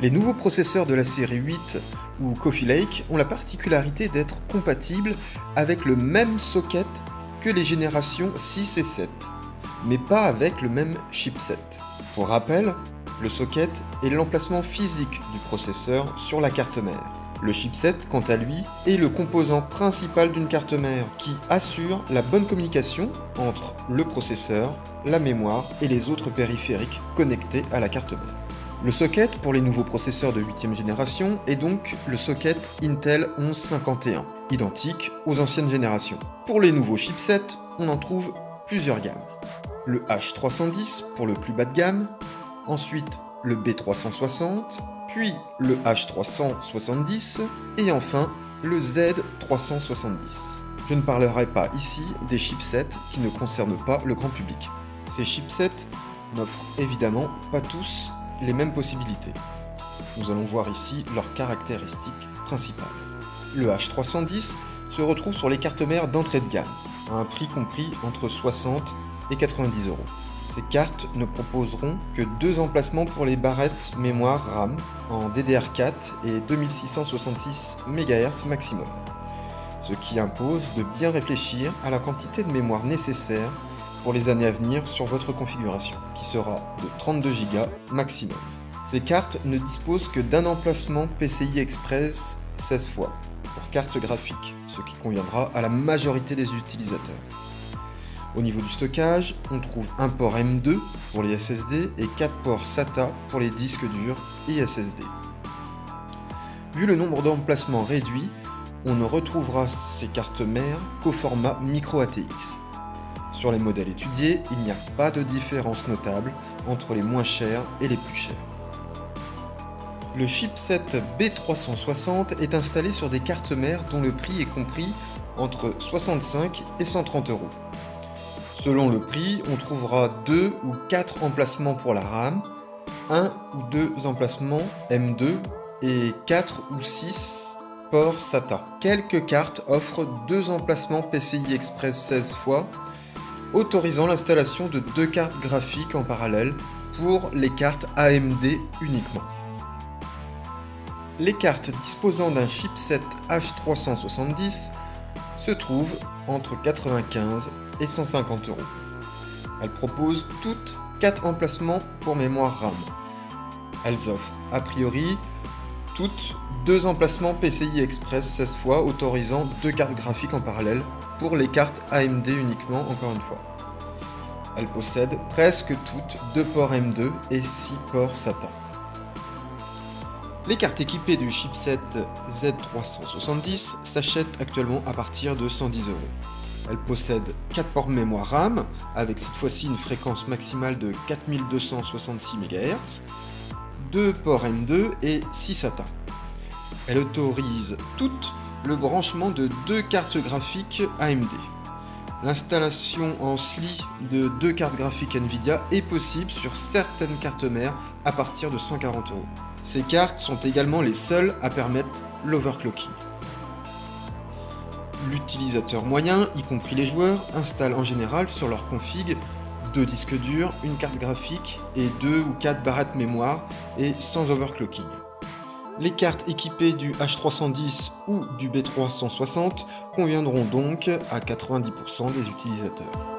Les nouveaux processeurs de la série 8 ou Coffee Lake ont la particularité d'être compatibles avec le même socket que les générations 6 et 7, mais pas avec le même chipset. Pour rappel, le socket est l'emplacement physique du processeur sur la carte mère. Le chipset, quant à lui, est le composant principal d'une carte mère qui assure la bonne communication entre le processeur, la mémoire et les autres périphériques connectés à la carte mère. Le socket pour les nouveaux processeurs de 8e génération est donc le socket Intel 1151, identique aux anciennes générations. Pour les nouveaux chipsets, on en trouve plusieurs gammes. Le H310 pour le plus bas de gamme, ensuite le B360, puis le H370 et enfin le Z370. Je ne parlerai pas ici des chipsets qui ne concernent pas le grand public. Ces chipsets n'offrent évidemment pas tous les mêmes possibilités. Nous allons voir ici leurs caractéristiques principales. Le H310 se retrouve sur les cartes mères d'entrée de gamme, à un prix compris entre 60 et 90 €. Ces cartes ne proposeront que 2 emplacements pour les barrettes mémoire RAM en DDR4 et 2666 MHz maximum, ce qui impose de bien réfléchir à la quantité de mémoire nécessaire pour les années à venir sur votre configuration, qui sera de 32 Go maximum. Ces cartes ne disposent que d'un emplacement PCI Express 16 fois pour carte graphique, ce qui conviendra à la majorité des utilisateurs. Au niveau du stockage, on trouve un port M2 pour les SSD et 4 ports SATA pour les disques durs et SSD. Vu le nombre d'emplacements réduit, on ne retrouvera ces cartes mères qu'au format micro ATX. Sur les modèles étudiés, il n'y a pas de différence notable entre les moins chers et les plus chers. Le chipset B360 est installé sur des cartes mères dont le prix est compris entre 65 et 130 €. Selon le prix, on trouvera 2 ou 4 emplacements pour la RAM, 1 ou 2 emplacements M2 et 4 ou 6 ports SATA. Quelques cartes offrent 2 emplacements PCI Express 16 fois, autorisant l'installation de 2 cartes graphiques en parallèle pour les cartes AMD uniquement. Les cartes disposant d'un chipset H370 se trouvent entre 95 et 150 €. Elles proposent toutes 4 emplacements pour mémoire RAM. Elles offrent a priori toutes 2 emplacements PCI Express 16 fois, autorisant 2 cartes graphiques en parallèle pour les cartes AMD uniquement, encore une fois. Elles possèdent presque toutes 2 ports M2 et 6 ports SATA. Les cartes équipées du chipset Z370 s'achètent actuellement à partir de 110 €. Elles possèdent 4 ports mémoire RAM, avec cette fois-ci une fréquence maximale de 4266 MHz, 2 ports M2 et 6 SATA. Elles autorisent toutes le branchement de 2 cartes graphiques AMD. L'installation en SLI de 2 cartes graphiques Nvidia est possible sur certaines cartes mères à partir de 140 €. Ces cartes sont également les seules à permettre l'overclocking. L'utilisateur moyen, y compris les joueurs, installe en général sur leur config 2 disques durs, une carte graphique et 2 ou 4 barrettes mémoire et sans overclocking. Les cartes équipées du H310 ou du B360 conviendront donc à 90% des utilisateurs.